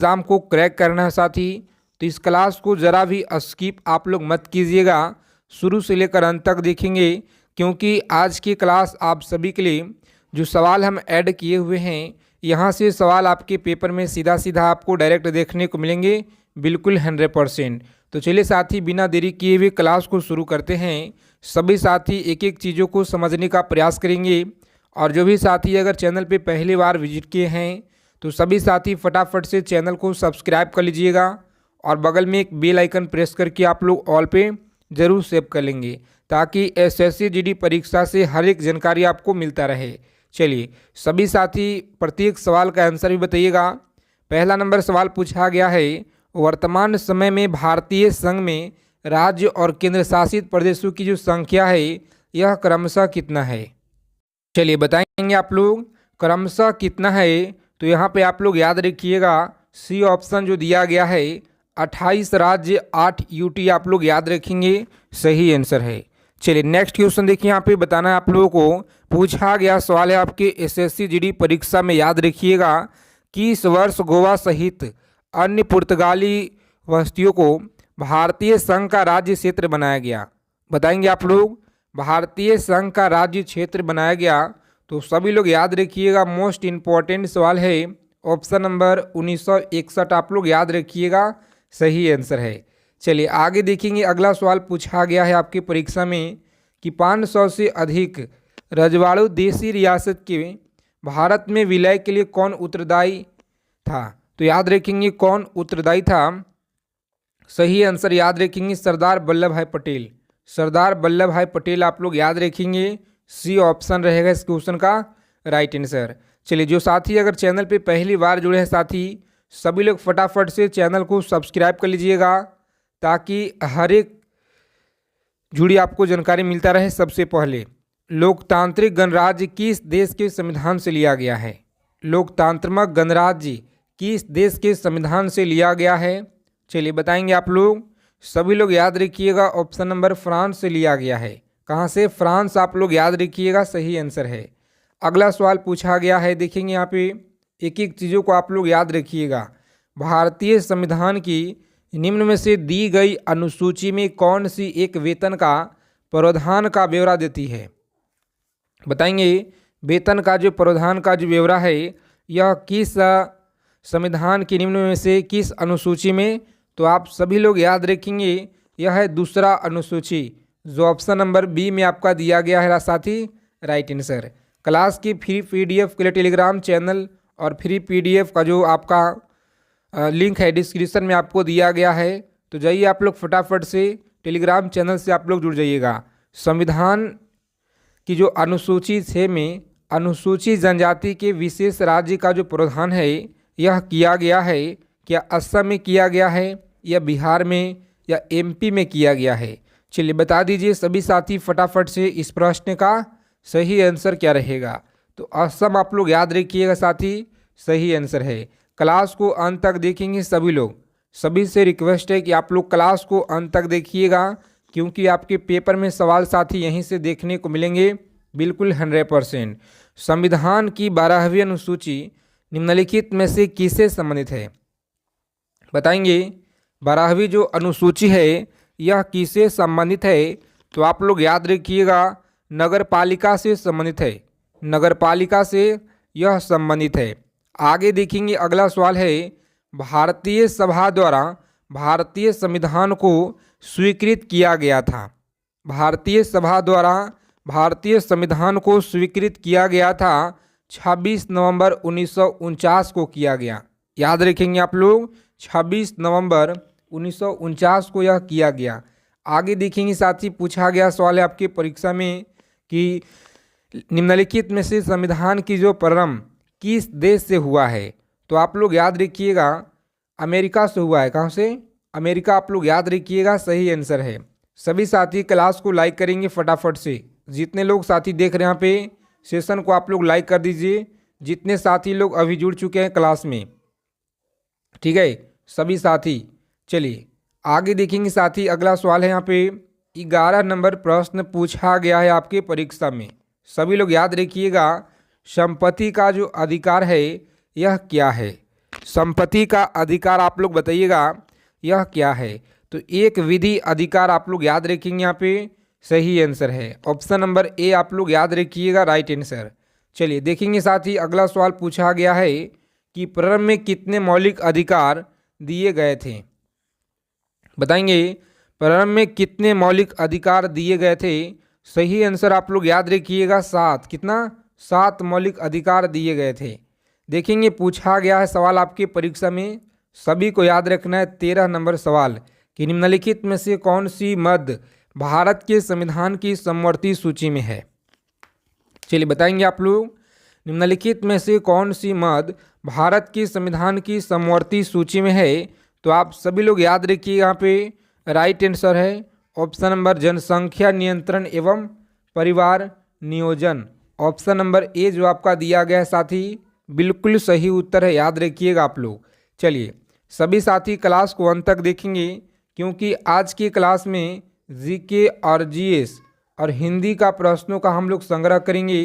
Exam को crack करना है साथी, तो इस क्लास को ज़रा भी स्किप आप लोग मत कीजिएगा, शुरू से लेकर अंत तक देखेंगे, क्योंकि आज की क्लास आप सभी के लिए जो सवाल हम ऐड किए हुए हैं, यहाँ से सवाल आपके पेपर में सीधा सीधा आपको डायरेक्ट देखने को मिलेंगे, बिल्कुल 100%। तो चलिए साथी, बिना देरी किए हुए क्लास को शुरू करते हैं। सभी साथी एक एक चीज़ों को समझने का प्रयास करेंगे, और जो भी साथी अगर चैनल पे पहली बार विजिट किए हैं तो सभी साथी फटाफट से चैनल को सब्सक्राइब कर लीजिएगा, और बगल में एक बेल आइकन प्रेस करके आप लोग ऑल पे ज़रूर सेव कर लेंगे, ताकि एसएससी जीडी परीक्षा से हर एक जानकारी आपको मिलता रहे। चलिए सभी साथी प्रत्येक सवाल का आंसर भी बताइएगा। पहला नंबर सवाल पूछा गया है, वर्तमान समय में भारतीय संघ में राज्य और केंद्र शासित प्रदेशों की जो संख्या है यह क्रमशः कितना है। चलिए बताएंगे आप लोग क्रमशः कितना है। तो यहाँ पे आप लोग याद रखिएगा, सी ऑप्शन जो दिया गया है 28 राज्य 8 यूटी आप लोग याद रखेंगे, सही आंसर है। चलिए नेक्स्ट क्वेश्चन देखिए, यहाँ पे बताना है आप लोगों को, पूछा गया सवाल है आपके एसएससी जीडी परीक्षा में, याद रखिएगा कि इस वर्ष गोवा सहित अन्य पुर्तगाली बस्तियों को भारतीय संघ का राज्य क्षेत्र बनाया गया। बताएंगे आप लोग, भारतीय संघ का राज्य क्षेत्र बनाया गया। तो सभी लोग याद रखिएगा, मोस्ट इम्पॉर्टेंट सवाल है, ऑप्शन नंबर 1961 आप लोग याद रखिएगा, सही आंसर है। चलिए आगे देखेंगे, अगला सवाल पूछा गया है आपकी परीक्षा में कि 500 से अधिक रजवाड़ू देशी रियासत के भारत में विलय के लिए कौन उत्तरदायी था। तो याद रखेंगे कौन उत्तरदायी था, सही आंसर याद रखेंगे सरदार वल्लभ भाई पटेल। सरदार वल्लभ भाई पटेल आप लोग याद रखेंगे, सी ऑप्शन रहेगा इस क्वेश्चन का राइट आंसर। चलिए जो साथी अगर चैनल पे पहली बार जुड़े हैं साथी, सभी लोग फटाफट से चैनल को सब्सक्राइब कर लीजिएगा, ताकि हर एक जुड़ी आपको जानकारी मिलता रहे। सबसे पहले, लोकतांत्रिक गणराज्य किस देश के संविधान से लिया गया है। लोकतांत्रिक गणराज्य किस देश के संविधान से लिया गया है। चलिए बताएंगे आप लोग, सभी लोग याद रखिएगा, ऑप्शन नंबर फ्रांस से लिया गया है। कहाँ से, फ्रांस आप लोग याद रखिएगा, सही आंसर है। अगला सवाल पूछा गया है, देखेंगे यहाँ पे एक एक चीज़ों को आप लोग याद रखिएगा। भारतीय संविधान की निम्न में से दी गई अनुसूची में कौन सी एक वेतन का प्रावधान का ब्यौरा देती है। बताएंगे वेतन का जो प्रावधान का जो ब्यौरा है यह किस संविधान की निम्न में से किस अनुसूची में। तो आप सभी लोग याद रखेंगे, यह है दूसरा अनुसूची, जो ऑप्शन नंबर बी में आपका दिया गया है साथी, राइट आंसर। क्लास की फ्री पीडीएफ के लिए टेलीग्राम चैनल और फ्री पीडीएफ का जो आपका लिंक है डिस्क्रिप्शन में आपको दिया गया है, तो जाइए आप लोग फटाफट से टेलीग्राम चैनल से आप लोग जुड़ जाइएगा। संविधान की जो अनुसूची 6 में अनुसूचित जनजाति के विशेष राज्य का जो प्रावधान है यह किया गया है, क्या असम में किया गया है या बिहार में या एमपी में किया गया है। चलिए बता दीजिए सभी साथी फटाफट से, इस प्रश्न का सही आंसर क्या रहेगा। तो असम आप लोग याद रखिएगा साथी, सही आंसर है। क्लास को अंत तक देखेंगे सभी लोग, सभी से रिक्वेस्ट है कि आप लोग क्लास को अंत तक देखिएगा, क्योंकि आपके पेपर में सवाल साथी यहीं से देखने को मिलेंगे, बिल्कुल 100%। संविधान की 12वीं अनुसूची निम्नलिखित में से किससे संबंधित है। बताएंगे 12वीं जो अनुसूची है यह किससे संबंधित है। तो आप लोग याद रखिएगा, नगर पालिका से संबंधित है, नगर पालिका से यह संबंधित है। आगे देखेंगे, अगला सवाल है, भारतीय सभा द्वारा भारतीय संविधान को स्वीकृत किया गया था। भारतीय सभा द्वारा भारतीय संविधान को स्वीकृत किया गया था 26 नवंबर 1949 को किया गया। याद रखेंगे आप लोग, 26 नवंबर 1949 को यह किया गया। आगे देखेंगे साथी, पूछा गया सवाल है आपके परीक्षा में कि निम्नलिखित में से संविधान की जो प्रारंभ किस देश से हुआ है। तो आप लोग याद रखिएगा, अमेरिका से हुआ है। कहाँ से, अमेरिका आप लोग याद रखिएगा, सही आंसर है। सभी साथी क्लास को लाइक करेंगे फटाफट से, जितने लोग साथी देख रहे हैं यहाँ पे सेशन को आप लोग लाइक कर दीजिए, जितने साथी लोग अभी जुड़ चुके हैं क्लास में, ठीक है सभी साथी। चलिए आगे देखेंगे साथी, अगला सवाल है यहाँ पे 11 नंबर प्रश्न पूछा गया है आपके परीक्षा में। सभी लोग याद रखिएगा, संपत्ति का जो अधिकार है यह क्या है। संपत्ति का अधिकार आप लोग बताइएगा यह क्या है। तो एक विधि अधिकार आप लोग याद रखेंगे, यहाँ पे सही आंसर है ऑप्शन नंबर ए आप लोग याद रखिएगा, राइट आंसर। चलिए देखेंगे साथ ही अगला सवाल पूछा गया है कि प्रारंभ में कितने मौलिक अधिकार दिए गए थे। बताएंगे प्रारंभ में कितने मौलिक अधिकार दिए गए थे। सही आंसर आप लोग याद रखिएगा 7। कितना? 7 मौलिक अधिकार दिए गए थे। देखेंगे पूछा गया है सवाल आपके परीक्षा में, सभी को याद रखना है 13 नंबर सवाल कि निम्नलिखित में से कौन सी मद भारत के संविधान की समवर्ती सूची में है। चलिए बताएंगे आप लोग निम्नलिखित में से कौन सी मद भारत के संविधान की समवर्ती सूची में है। तो आप सभी लोग याद रखिए, यहाँ पे राइट आंसर है ऑप्शन नंबर जनसंख्या नियंत्रण एवं परिवार नियोजन। ऑप्शन नंबर ए जो आपका दिया गया है साथी बिल्कुल सही उत्तर है, याद रखिएगा आप लोग। चलिए सभी साथी क्लास को अंत तक देखेंगे क्योंकि आज की क्लास में जीके और जीएस और हिंदी का प्रश्नों का हम लोग संग्रह करेंगे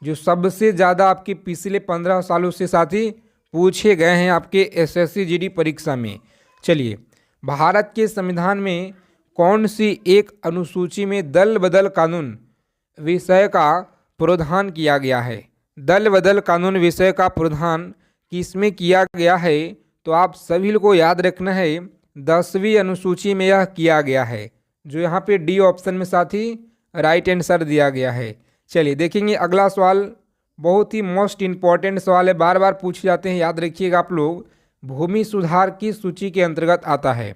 जो सबसे ज़्यादा आपके पिछले 15 सालों से साथी पूछे गए हैं आपके एसएससी जीडी परीक्षा में। चलिए भारत के संविधान में कौन सी एक अनुसूची में दल बदल कानून विषय का प्रावधान किया गया है। दल बदल कानून विषय का प्रावधान किसमें किया गया है। तो आप सभी को याद रखना है 10वीं अनुसूची में यह किया गया है, जो यहाँ पे डी ऑप्शन में साथी राइट आंसर दिया गया है। चलिए देखेंगे अगला सवाल, बहुत ही मोस्ट इम्पॉर्टेंट सवाल है, बार बार पूछे जाते हैं, याद रखिएगा आप लोग। भूमि सुधार की सूची के अंतर्गत आता है।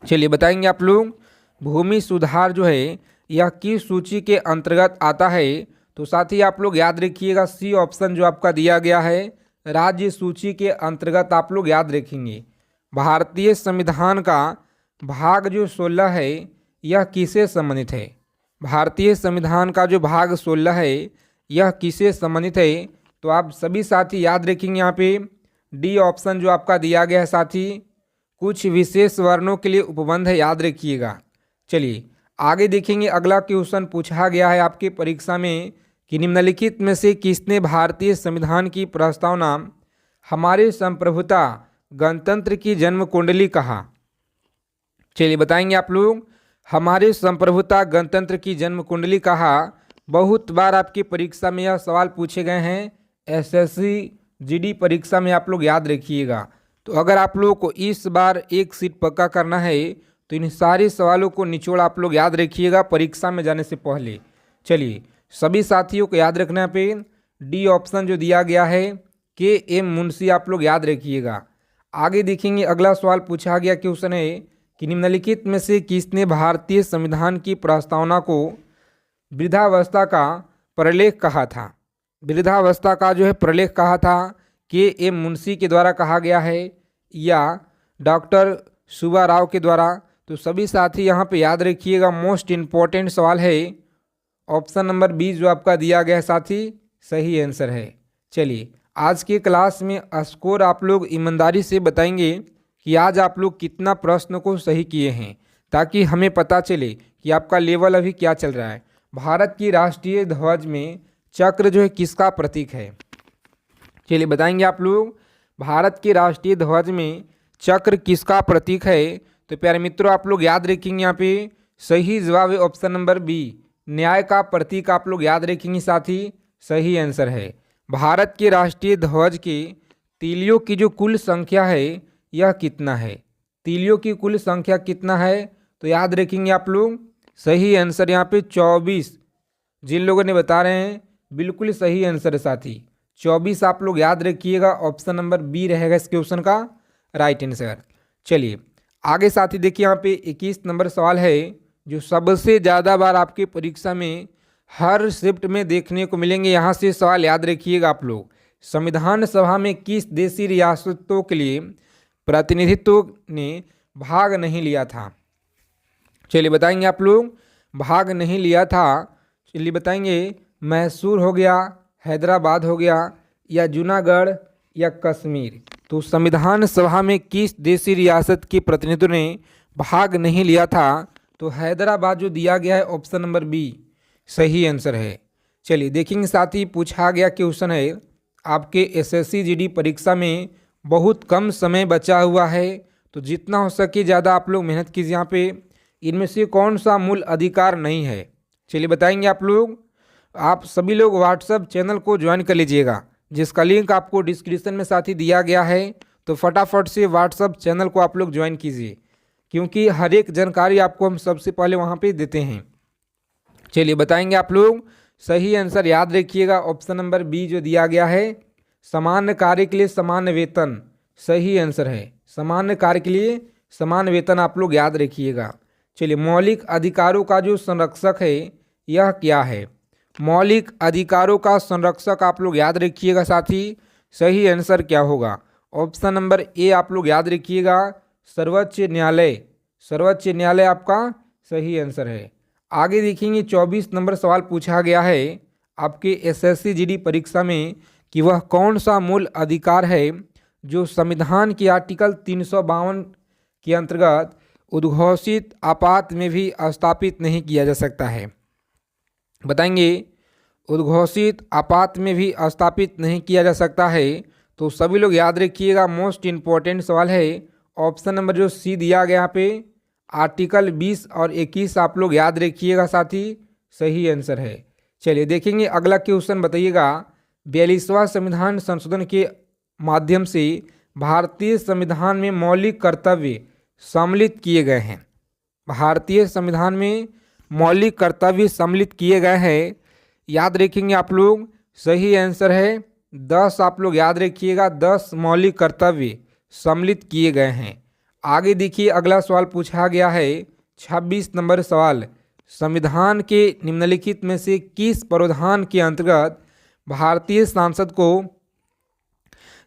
चलिए बताएंगे आप लोग भूमि सुधार जो है यह किस सूची के अंतर्गत आता है। तो साथ ही आप लोग याद रखिएगा सी ऑप्शन जो आपका दिया गया है राज्य सूची के अंतर्गत आप लोग याद रखेंगे। भारतीय संविधान का भाग जो 16 है यह किससे संबंधित है। भारतीय संविधान का जो भाग 16 है यह किससे संबंधित है। तो आप सभी साथी याद रखेंगे, यहाँ पे डी ऑप्शन जो आपका दिया गया है साथी कुछ विशेष वर्णों के लिए उपबंध है, याद रखिएगा। चलिए आगे देखेंगे अगला क्वेश्चन पूछा गया है आपके परीक्षा में कि निम्नलिखित में से किसने भारतीय संविधान की प्रस्तावना हमारे संप्रभुता गणतंत्र की जन्म कुंडली कहा। चलिए बताएंगे आप लोग हमारे संप्रभुता गणतंत्र की जन्म कुंडली कहा। बहुत बार आपकी परीक्षा में यह सवाल पूछे गए हैं, एसएससी जीडी परीक्षा में आप लोग याद रखिएगा। तो अगर आप लोगों को इस बार एक सीट पक्का करना है तो इन सारे सवालों को निचोड़ आप लोग याद रखिएगा परीक्षा में जाने से पहले। चलिए सभी साथियों को याद रखना पे डी ऑप्शन जो दिया गया है के एम मुंशी आप लोग याद रखिएगा। आगे देखेंगे अगला सवाल पूछा गया क्वेश्चन है कि निम्नलिखित में से किसने भारतीय संविधान की प्रस्तावना को वृद्धावस्था का प्रलेख कहा था। वृद्धावस्था का जो है प्रलेख कहा था के एम मुंशी के द्वारा कहा गया है या डॉक्टर सुब्बा राव के द्वारा। तो सभी साथी यहाँ पे याद रखिएगा मोस्ट इम्पॉर्टेंट सवाल है ऑप्शन नंबर बी जो आपका दिया गया है साथी सही आंसर है। चलिए आज के क्लास में स्कोर आप लोग ईमानदारी से बताएंगे कि आज आप लोग कितना प्रश्न को सही किए हैं, ताकि हमें पता चले कि आपका लेवल अभी क्या चल रहा है। भारत की राष्ट्रीय ध्वज में चक्र जो है किसका प्रतीक है। चलिए बताएंगे आप लोग भारत के राष्ट्रीय ध्वज में चक्र किसका प्रतीक है। तो प्यारे मित्रों आप लोग याद रखेंगे, यहाँ पे सही जवाब है ऑप्शन नंबर बी न्याय का प्रतीक आप लोग याद रखेंगे साथी सही आंसर है। भारत के राष्ट्रीय ध्वज के तीलियों की जो कुल संख्या है यह कितना है। तीलियों की कुल संख्या कितना है तो याद रखेंगे आप लोग सही आंसर यहाँ पे 24। जिन लोगों ने बता रहे हैं बिल्कुल सही आंसर है साथी 24 आप लोग याद रखिएगा, ऑप्शन नंबर बी रहेगा इस क्वेश्चन का राइट आंसर। चलिए आगे साथी देखिए यहाँ पे 21 नंबर सवाल है जो सबसे ज़्यादा बार आपके परीक्षा में हर शिफ्ट में देखने को मिलेंगे। यहाँ से सवाल याद रखिएगा आप लोग, संविधान सभा में किस देशी रियासतों के लिए प्रतिनिधित्व ने भाग नहीं लिया था। चलिए बताएंगे आप लोग भाग नहीं लिया था। चलिए बताएंगे मैसूर हो गया, हैदराबाद हो गया या जूनागढ़ या कश्मीर। तो संविधान सभा में किस देशी रियासत के प्रतिनिधित्व ने भाग नहीं लिया था। तो हैदराबाद जो दिया गया है ऑप्शन नंबर बी सही आंसर है। चलिए देखेंगे साथ ही पूछा गया क्वेश्चन है आपके एसएससी जीडी परीक्षा में बहुत कम समय बचा हुआ है, तो जितना हो सके ज़्यादा आप लोग मेहनत कीजिए। यहाँ पे इनमें से कौन सा मूल अधिकार नहीं है, चलिए बताएंगे आप लोग। आप सभी लोग व्हाट्सएप चैनल को ज्वाइन कर लीजिएगा, जिसका लिंक आपको डिस्क्रिप्शन में साथ ही दिया गया है। तो फटाफट से व्हाट्सएप चैनल को आप लोग ज्वाइन कीजिए, क्योंकि हर एक जानकारी आपको हम सबसे पहले वहाँ पे देते हैं। चलिए बताएंगे आप लोग। सही आंसर याद रखिएगा, ऑप्शन नंबर बी जो दिया गया है, समान कार्य के लिए समान वेतन, सही आंसर है। समान कार्य के लिए समान वेतन आप लोग याद रखिएगा। चलिए, मौलिक अधिकारों का जो संरक्षक है यह क्या है? मौलिक अधिकारों का संरक्षक आप लोग याद रखिएगा साथी। सही आंसर क्या होगा? ऑप्शन नंबर ए आप लोग याद रखिएगा, सर्वोच्च न्यायालय। सर्वोच्च न्यायालय आपका सही आंसर है। आगे देखेंगे 24 नंबर सवाल पूछा गया है आपके एसएससी जीडी परीक्षा में कि वह कौन सा मूल अधिकार है जो संविधान के आर्टिकल 352 के अंतर्गत उद्घोषित आपात में भी स्थापित नहीं किया जा सकता है। बताएंगे, उद्घोषित आपात में भी स्थापित नहीं किया जा सकता है। तो सभी लोग याद रखिएगा, मोस्ट इम्पॉर्टेंट सवाल है। ऑप्शन नंबर जो सी दिया गया यहाँ पे, आर्टिकल 20 और 21 आप लोग याद रखिएगा साथी, सही आंसर है। चलिए देखेंगे अगला क्वेश्चन, बताइएगा 42वां संविधान संशोधन के माध्यम से भारतीय संविधान में मौलिक कर्तव्य सम्मिलित किए गए हैं। भारतीय संविधान में मौलिक कर्तव्य सम्मिलित किए गए हैं, याद रखेंगे आप लोग। सही आंसर है 10 आप लोग याद रखिएगा, 10 मौलिक कर्तव्य सम्मिलित किए गए हैं। आगे देखिए अगला सवाल पूछा गया है 26 नंबर सवाल, संविधान के निम्नलिखित में से किस प्रावधान के अंतर्गत भारतीय सांसद को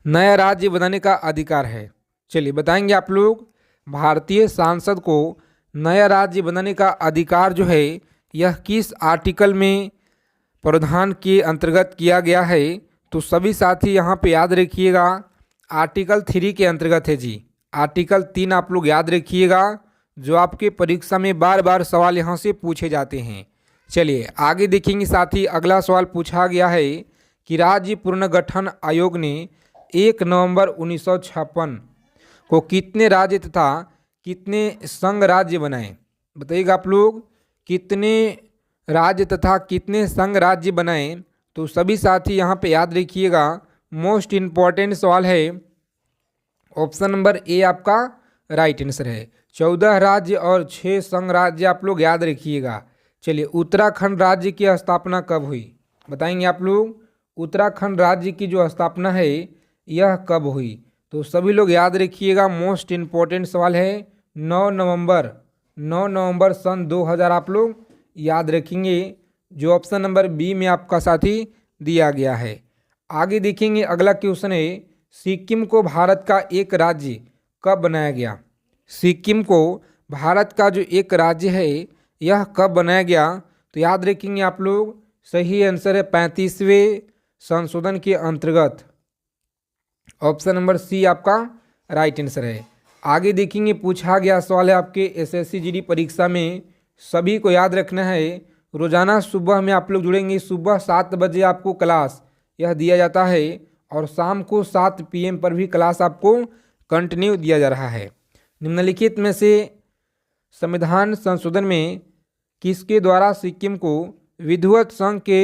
नया राज्य बनाने का अधिकार है? चलिए बताएंगे आप लोग। भारतीय सांसद को नया राज्य बनाने का अधिकार जो है यह किस आर्टिकल में प्रावधान के अंतर्गत किया गया है? तो सभी साथी यहाँ पे याद रखिएगा, आर्टिकल 3 के अंतर्गत है जी। आर्टिकल 3 आप लोग याद रखिएगा, जो आपके परीक्षा में बार बार सवाल यहाँ से पूछे जाते हैं। चलिए आगे देखेंगे साथी, अगला सवाल पूछा गया है कि राज्य पुनर्गठन आयोग ने 1 नवंबर 1956 को कितने राज्य तथा कितने संघ राज्य बनाए? बताइएगा आप लोग, कितने राज्य तथा कितने संघ राज्य बनाए? तो सभी साथी यहाँ पे याद रखिएगा, मोस्ट इम्पॉर्टेंट सवाल है। ऑप्शन नंबर ए आपका राइट आंसर है। 14 राज्य और 6 संघ राज्य आप लोग याद रखिएगा। चलिए, उत्तराखंड राज्य की स्थापना कब हुई? बताएंगे आप लोग, उत्तराखंड राज्य की जो स्थापना है यह कब हुई? तो सभी लोग याद रखिएगा, मोस्ट इम्पॉर्टेंट सवाल है। 9 नवंबर सन 2000 आप लोग याद रखेंगे, जो ऑप्शन नंबर बी में आपका साथी दिया गया है। आगे देखेंगे अगला क्वेश्चन है, सिक्किम को भारत का एक राज्य कब बनाया गया? सिक्किम को भारत का जो एक राज्य है यह कब बनाया गया? तो याद रखेंगे आप लोग, सही आंसर है 35वें संशोधन के अंतर्गत। ऑप्शन नंबर सी आपका राइट आंसर है। आगे देखेंगे पूछा गया सवाल है आपके एसएससी जीडी परीक्षा में, सभी को याद रखना है। रोजाना सुबह में आप लोग जुड़ेंगे, सुबह 7 बजे आपको क्लास यह दिया जाता है और शाम को 7 PM पर भी क्लास आपको कंटिन्यू दिया जा रहा है। निम्नलिखित में से संविधान संशोधन में किसके द्वारा सिक्किम को विधिवत संघ के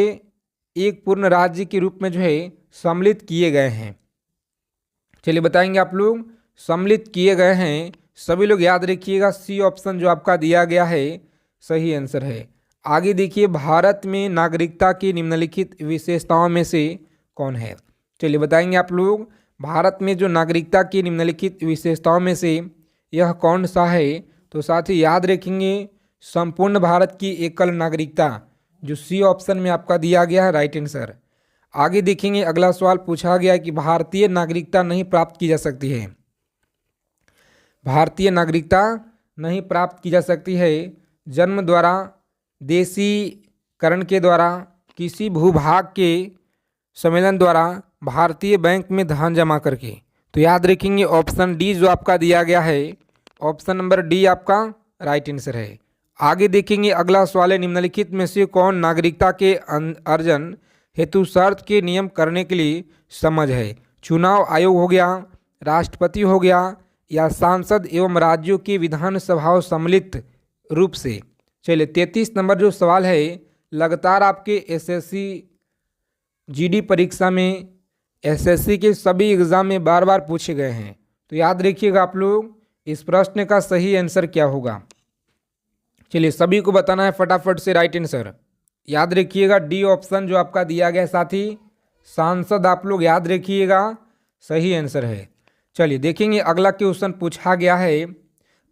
एक पूर्ण राज्य के रूप में जो है सम्मिलित किए गए हैं? चलिए बताएंगे आप लोग, सम्मिलित किए गए हैं। सभी लोग याद रखिएगा, सी ऑप्शन जो आपका दिया गया है सही आंसर है। आगे देखिए, भारत में नागरिकता की निम्नलिखित विशेषताओं में से कौन है? चलिए बताएंगे आप लोग, भारत में जो नागरिकता की निम्नलिखित विशेषताओं में से यह कौन सा है? तो साथ ही याद रखेंगे, संपूर्ण भारत की एकल नागरिकता, जो सी ऑप्शन में आपका दिया गया है राइट आंसर। आगे देखेंगे अगला सवाल पूछा गया कि भारतीय नागरिकता नहीं प्राप्त की जा सकती है। भारतीय नागरिकता नहीं प्राप्त की जा सकती है जन्म द्वारा, देशीकरण के द्वारा, किसी भूभाग के सम्मेलन द्वारा, भारतीय बैंक में धन जमा करके। तो याद रखेंगे ऑप्शन डी जो आपका दिया गया है, ऑप्शन नंबर डी आपका राइट आंसर है। आगे देखेंगे अगला सवाल है, निम्नलिखित में से कौन नागरिकता के अर्जन हेतु शर्त के नियम करने के लिए समझ है? चुनाव आयोग हो गया, राष्ट्रपति हो गया या सांसद एवं राज्यों की विधानसभाओं सम्मिलित रूप से। चलिए 33 नंबर जो सवाल है लगातार आपके एसएससी जीडी परीक्षा में, एसएससी के सभी एग्जाम में बार बार पूछे गए हैं। तो याद रखिएगा आप लोग इस प्रश्न का सही आंसर क्या होगा। चलिए सभी को बताना है फटाफट से राइट आंसर। याद रखिएगा डी ऑप्शन जो आपका दिया गया है साथी, सांसद आप लोग याद रखिएगा सही आंसर है। चलिए देखेंगे अगला क्वेश्चन पूछा गया है,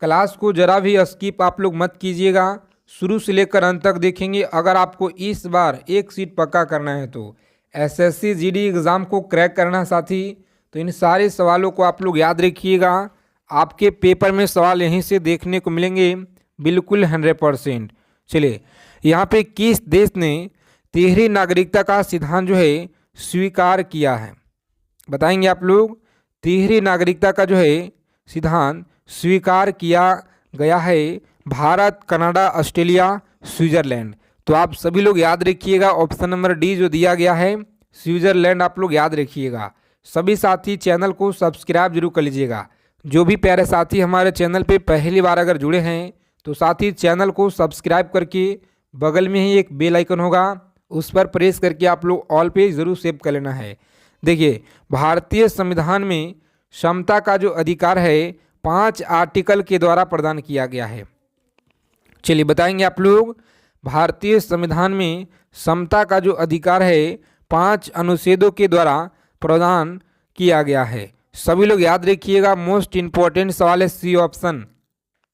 क्लास को जरा भी स्किप आप लोग मत कीजिएगा, शुरू से लेकर अंत तक देखेंगे। अगर आपको इस बार एक सीट पक्का करना है तो एसएससी जीडी एग्ज़ाम को क्रैक करना साथी, तो इन सारे सवालों को आप लोग याद रखिएगा। आपके पेपर में सवाल यहीं से देखने को मिलेंगे बिल्कुल 100%। चलिए यहाँ पे किस देश ने तिहरी नागरिकता का सिद्धांत जो है स्वीकार किया है, बताएंगे आप लोग। तिहरी नागरिकता का जो है सिद्धांत स्वीकार किया गया है भारत, कनाडा, ऑस्ट्रेलिया, स्विट्जरलैंड। तो आप सभी लोग याद रखिएगा ऑप्शन नंबर डी जो दिया गया है स्विट्जरलैंड आप लोग याद रखिएगा। सभी साथी चैनल को सब्सक्राइब जरूर कर लीजिएगा। जो भी प्यारे साथी हमारे चैनल पे पहली बार अगर जुड़े हैं तो साथी चैनल को सब्सक्राइब करके बगल में ही एक बेल आइकन होगा उस पर प्रेस करके आप लोग ऑल पे ज़रूर सेव कर लेना है। देखिए भारतीय संविधान में समता का जो अधिकार है 5 आर्टिकल के द्वारा प्रदान किया गया है। चलिए बताएंगे आप लोग भारतीय संविधान में समता का जो अधिकार है 5 अनुच्छेदों के द्वारा प्रदान किया गया है। सभी लोग याद रखिएगा, मोस्ट इम्पॉर्टेंट सवाल है सी ऑप्शन।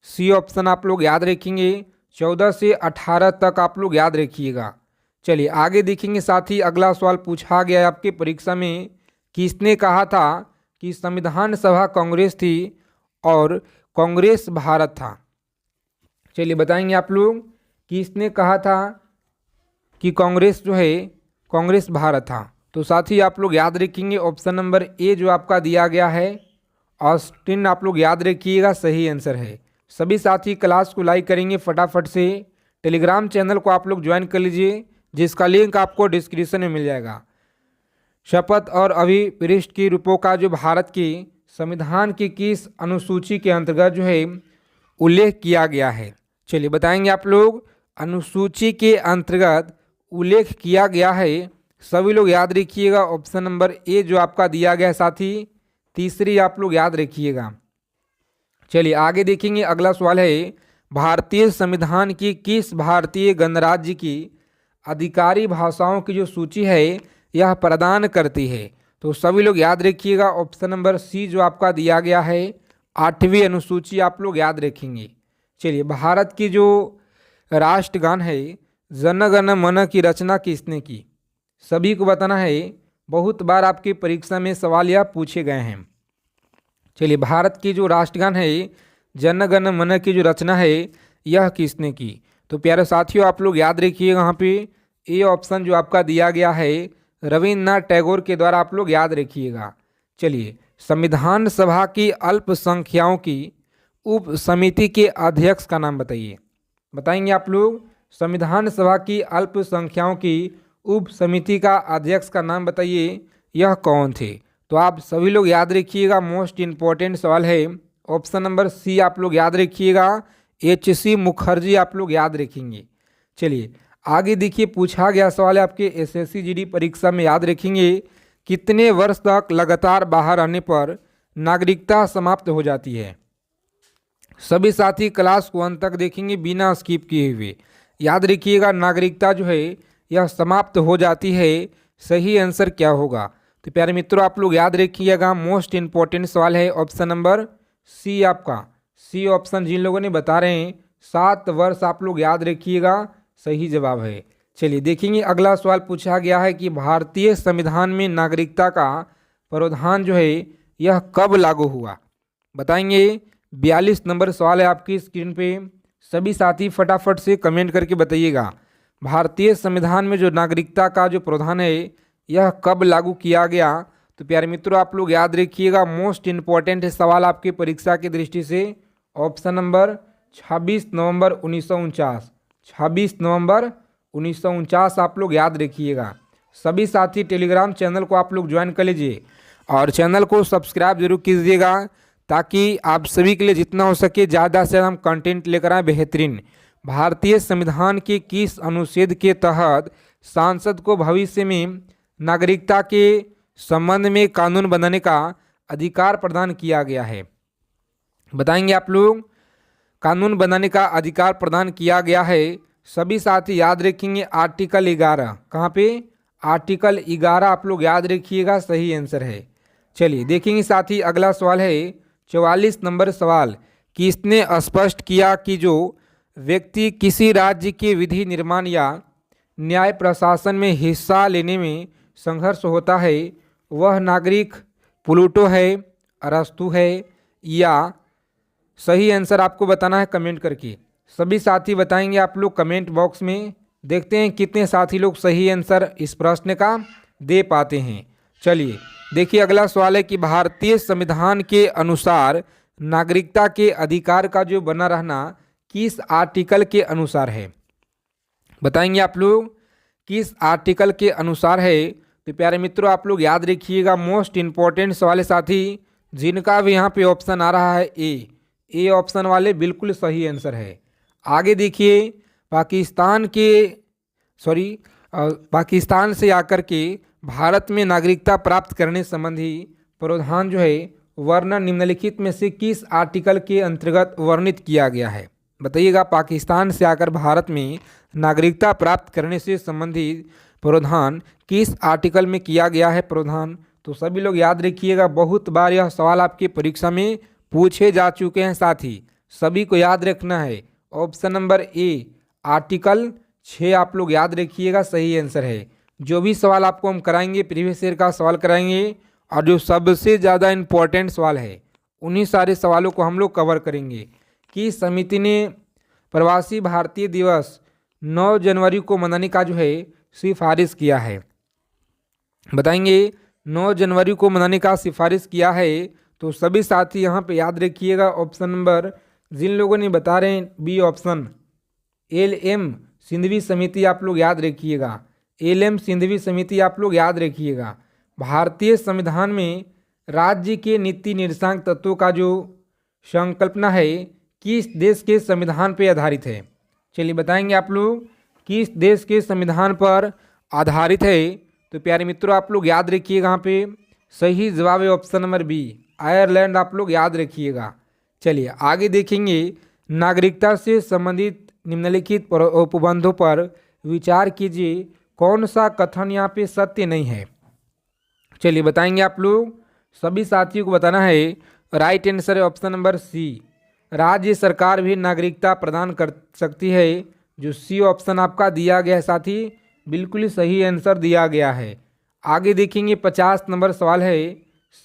सी ऑप्शन आप लोग याद रखेंगे, 14 से 18 तक आप लोग याद रखिएगा। चलिए आगे देखेंगे साथी, अगला सवाल पूछा गया है आपके परीक्षा में, किसने कहा था कि संविधान सभा कांग्रेस थी और कांग्रेस भारत था। चलिए बताएंगे आप लोग किसने कहा था कि कांग्रेस जो है कांग्रेस भारत था। तो साथी आप लोग याद रखेंगे ऑप्शन नंबर ए जो आपका दिया गया है ऑस्टिन आप लोग याद रखिएगा सही आंसर है। सभी साथी क्लास को लाइक करेंगे फटाफट से। टेलीग्राम चैनल को आप लोग ज्वाइन कर लीजिए जिसका लिंक आपको डिस्क्रिप्शन में मिल जाएगा। शपथ और अभिप्रेष्ट की रूपों का जो भारत के संविधान की किस अनुसूची के अंतर्गत जो है उल्लेख किया गया है। चलिए बताएंगे आप लोग अनुसूची के अंतर्गत उल्लेख किया गया है। सभी लोग याद रखिएगा ऑप्शन नंबर ए जो आपका दिया गया है साथी, तीसरी आप लोग याद रखिएगा। चलिए आगे देखेंगे अगला सवाल है, भारतीय संविधान की किस भारतीय गणराज्य की आधिकारिक भाषाओं की जो सूची है यह प्रदान करती है। तो सभी लोग याद रखिएगा ऑप्शन नंबर सी जो आपका दिया गया है 8वीं अनुसूची आप लोग याद रखेंगे। चलिए भारत की जो राष्ट्रगान है जन गण मन की रचना किसने की, सभी को बताना है। बहुत बार आपकी परीक्षा में सवाल यह पूछे गए हैं। चलिए भारत की जो राष्ट्रगान है जन गण मन की जो रचना है यह किसने की। तो प्यारे साथियों आप लोग याद रखिएगा यहाँ पे ए ऑप्शन जो आपका दिया गया है रविन्द्रनाथ टैगोर के द्वारा आप लोग याद रखिएगा। चलिए संविधान सभा की अल्पसंख्याओं की उप समिति के अध्यक्ष का नाम बताइए। बताएंगे आप लोग संविधान सभा की अल्पसंख्याओं की उप समिति का अध्यक्ष का नाम बताइए, यह कौन थे। तो आप सभी लोग याद रखिएगा, मोस्ट इम्पॉर्टेंट सवाल है ऑप्शन नंबर सी आप लोग याद रखिएगा, HC मुखर्जी आप लोग याद रखेंगे। चलिए आगे देखिए पूछा गया सवाल है आपके SSC GD परीक्षा में याद रखेंगे, कितने वर्ष तक लगातार बाहर रहने पर नागरिकता समाप्त हो जाती है। सभी साथी क्लास को अंत तक देखेंगे बिना स्किप किए हुए। याद रखिएगा नागरिकता जो है यह समाप्त हो जाती है, सही आंसर क्या होगा। तो प्यारे मित्रों आप लोग याद रखिएगा, मोस्ट इम्पॉर्टेंट सवाल है ऑप्शन नंबर सी आपका, सी ऑप्शन जिन लोगों ने बता रहे हैं 7 वर्ष आप लोग याद रखिएगा सही जवाब है। चलिए देखेंगे अगला सवाल पूछा गया है कि भारतीय संविधान में नागरिकता का प्रावधान जो है यह कब लागू हुआ। बताएंगे 42 नंबर सवाल है आपकी स्क्रीन पे। सभी साथी फटाफट से कमेंट करके बताइएगा भारतीय संविधान में जो नागरिकता का जो प्रावधान है यह कब लागू किया गया। तो प्यारे मित्रों आप लोग याद रखिएगा, मोस्ट इम्पॉर्टेंट सवाल आपकी परीक्षा की दृष्टि से ऑप्शन नंबर 26 नवंबर 1949, 26 नवंबर 1949 आप लोग याद रखिएगा। सभी साथी टेलीग्राम चैनल को आप लोग ज्वाइन कर लीजिए। और चैनल को सब्सक्राइब जरूर कीजिएगा ताकि आप सभी के लिए जितना हो सके ज़्यादा से ज़्यादा हम कंटेंट लेकर आए बेहतरीन। भारतीय संविधान के किस अनुच्छेद के तहत सांसद को भविष्य में नागरिकता के संबंध में कानून बनाने का अधिकार प्रदान किया गया है? बताएंगे आप लोग। कानून बनाने का अधिकार प्रदान किया गया है, सभी साथी याद रखेंगे आर्टिकल 11। कहाँ पे? आर्टिकल 11 आप लोग याद रखिएगा, सही आंसर है। चलिए देखेंगे साथी, अगला सवाल है 44 नंबर सवाल। किसने स्पष्ट किया कि जो व्यक्ति किसी राज्य के विधि निर्माण या न्याय प्रशासन में हिस्सा लेने में संघर्ष होता है वह नागरिक? प्लूटो है, अरस्तु है, या सही आंसर आपको बताना है कमेंट करके। सभी साथी बताएंगे आप लोग कमेंट बॉक्स में। देखते हैं कितने साथी लोग सही आंसर इस प्रश्न का दे पाते हैं। चलिए देखिए, अगला सवाल है कि भारतीय संविधान के अनुसार नागरिकता के अधिकार का जो बना रहना किस आर्टिकल के अनुसार है? बताएंगे आप लोग किस आर्टिकल के अनुसार है। तो प्यारे मित्रों आप लोग याद रखिएगा, मोस्ट इम्पॉर्टेंट सवाल है साथी, जिनका भी यहाँ पे ऑप्शन आ रहा है ए ऑप्शन वाले बिल्कुल सही आंसर है। आगे देखिए, पाकिस्तान से आकर के भारत में नागरिकता प्राप्त करने संबंधी प्रावधान जो है वर्णन निम्नलिखित में से किस आर्टिकल के अंतर्गत वर्णित किया गया है? बताइएगा, पाकिस्तान से आकर भारत में नागरिकता प्राप्त करने से संबंधित प्रावधान किस आर्टिकल में किया गया है प्रावधान? तो सभी लोग याद रखिएगा, बहुत बार यह सवाल आपकी परीक्षा में पूछे जा चुके हैं साथी, सभी को याद रखना है। ऑप्शन नंबर ए आर्टिकल 6 आप लोग याद रखिएगा, सही आंसर है। जो भी सवाल आपको हम कराएंगे प्रीवियस ईयर का सवाल कराएंगे, और जो सबसे ज़्यादा इम्पोर्टेंट सवाल है उन्हीं सारे सवालों को हम लोग कवर करेंगे। कि समिति ने प्रवासी भारतीय दिवस 9 जनवरी को मनाने का जो है सिफारिश किया है? बताएंगे 9 जनवरी को मनाने का सिफारिश किया है। तो सभी साथी यहाँ पे याद रखिएगा, ऑप्शन नंबर जिन लोगों ने बता रहे हैं बी ऑप्शन LM सिंधवी समिति आप लोग याद रखिएगा, LM सिंधवी समिति आप लोग याद रखिएगा। भारतीय संविधान में राज्य के नीति निर्देशांक तत्वों का जो संकल्पना है किस देश के संविधान पर आधारित है? चलिए बताएंगे आप लोग किस देश के संविधान पर आधारित है। तो प्यारे मित्रों आप लोग याद रखिएगा, यहाँ पे सही जवाब है ऑप्शन नंबर बी आयरलैंड आप लोग याद रखिएगा। चलिए आगे देखेंगे, नागरिकता से संबंधित निम्नलिखित उपबंधों पर विचार कीजिए, कौन सा कथन यहाँ पे सत्य नहीं है? चलिए बताएंगे आप लोग, सभी साथियों को बताना है। राइट आंसर है ऑप्शन नंबर सी, राज्य सरकार भी नागरिकता प्रदान कर सकती है। जो सी ऑप्शन आपका दिया गया है साथी, बिल्कुल ही सही आंसर दिया गया है। आगे देखेंगे 50 नंबर सवाल है,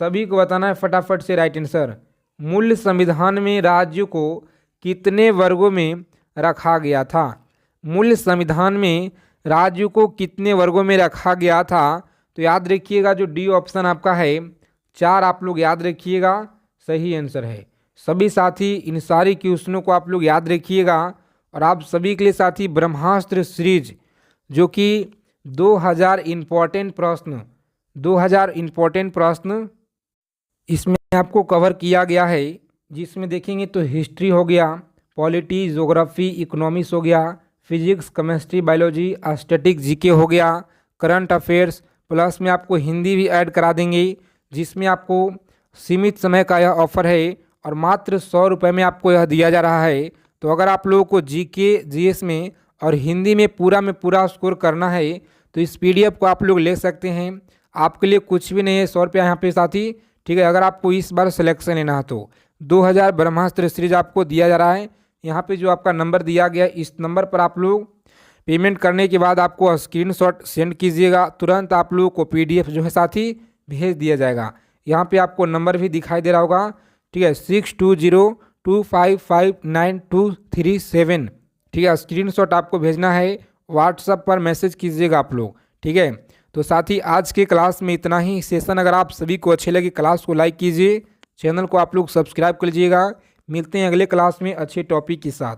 सभी को बताना है फटाफट से राइट आंसर। मूल संविधान में राज्यों को कितने वर्गों में रखा गया था? मूल संविधान में राज्यों को कितने वर्गों में रखा गया था? तो याद रखिएगा, जो डी ऑप्शन आपका है 4 आप लोग याद रखिएगा, सही आंसर है। सभी साथी इन सारी क्वेश्चनों को आप लोग याद रखिएगा। और आप सभी के लिए साथी ब्रह्मास्त्र सीरीज जो कि 2000 इम्पोर्टेंट प्रश्न इसमें आपको कवर किया गया है, जिसमें देखेंगे तो हिस्ट्री हो गया, पॉलिटी, ज्योग्राफी, इकोनॉमिक्स हो गया, physics, chemistry, biology, static, GK हो गया, करंट अफेयर्स, प्लस में आपको हिंदी भी ऐड करा देंगे, जिसमें आपको सीमित समय का यह ऑफर है और मात्र 100 रुपये में आपको यह दिया जा रहा है। तो अगर आप लोगों को जीके, जीएस में और हिंदी में पूरा स्कोर करना है तो इस PDF को आप लोग ले सकते हैं। आपके लिए कुछ भी नहीं है, 100 रुपया यहाँ पे साथी, ठीक है। अगर आपको इस बार सिलेक्शन लेना है तो 2000 ब्रह्मास्त्र सीरीज आपको दिया जा रहा है। यहाँ पे जो आपका नंबर दिया गया है, इस नंबर पर आप लोग पेमेंट करने के बाद आपको स्क्रीनशॉट सेंड कीजिएगा, तुरंत आप लोगों को PDF जो है साथी भेज दिया जाएगा। यहाँ पे आपको नंबर भी दिखाई दे रहा होगा, ठीक है, 6202559237, ठीक है। स्क्रीनशॉट आपको भेजना है, व्हाट्सएप पर मैसेज कीजिएगा आप लोग, ठीक है। तो साथ ही आज के क्लास में इतना ही सेशन। अगर आप सभी को अच्छे लगे क्लास को लाइक कीजिए, चैनल को आप लोग सब्सक्राइब कर लीजिएगा। मिलते हैं अगले क्लास में अच्छे टॉपिक के साथ।